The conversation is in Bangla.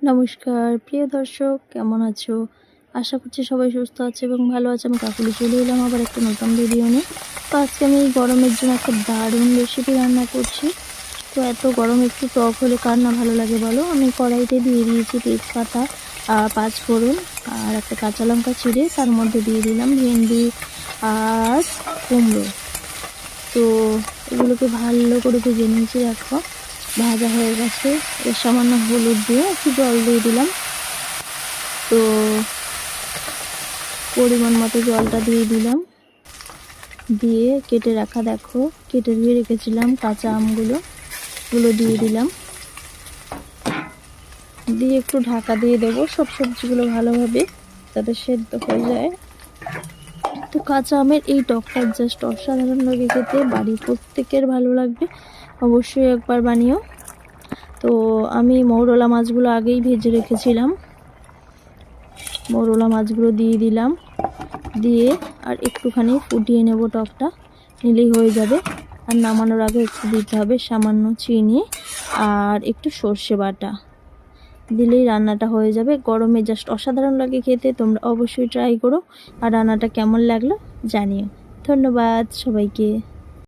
নমস্কার প্রিয় দর্শক, কেমন আছো? আশা করছি সবাই সুস্থ আছে এবং ভালো আছে। আমি কাকুলি চলে এলাম আবার একটা নতুন ভিডিও নিয়ে। তো আজকে আমি এই গরমের জন্য একটা দারুণ রেসিপি রান্না করছি। তো এত গরম একটু টক হলে কার না ভালো লাগে বলো। আমি কড়াইতে দিয়ে দিয়েছি তেজপাতা, 5 ফোড়ন আর একটা কাঁচা লঙ্কা চিড়ে, তার মধ্যে দিয়ে দিলাম ভেন্ডি আর কুমড়ো। তো এগুলোকে ভালো করে ভেজে নিয়েছি। দেখো ভাজা হয়ে গেছে। এর সামান্য হলুদ দিয়ে একটু জল দিয়ে দিলাম। তো পরিমাণ মতো জলটা দিয়ে দিলাম, দিয়ে কেটে রাখা, দেখো কেটে ধুয়ে রেখেছিলাম কাঁচা আমগুলো দিয়ে দিলাম, দিয়ে একটু ঢাকা দিয়ে দেবো সব সবজিগুলো ভালোভাবে যাতে সেদ্ধ হয়ে যায়। তো কাঁচা আমের এই টকটা জাস্ট অসাধারণ লাগে খেতে, বাড়ির প্রত্যেকের ভালো লাগবে, অবশ্যই একবার বানিও। তো আমি মৌরলা মাছগুলো আগেই ভেজে রেখেছিলাম, মৌরলা মাছগুলো দিয়ে দিলাম, দিয়ে আর একটুখানি ফুটিয়ে নেব, টকটা নিলেই হয়ে যাবে। আর নামানোর আগে একটু দিতে হবে সামান্য চিনি আর একটু সর্ষে বাটা, দিলেই রান্নাটা হয়ে যাবে। গরমে জাস্ট অসাধারণ লাগে খেতে, তোমরা অবশ্যই ট্রাই করো। আর রান্নাটা কেমন লাগলো জানিও। ধন্যবাদ সবাইকে।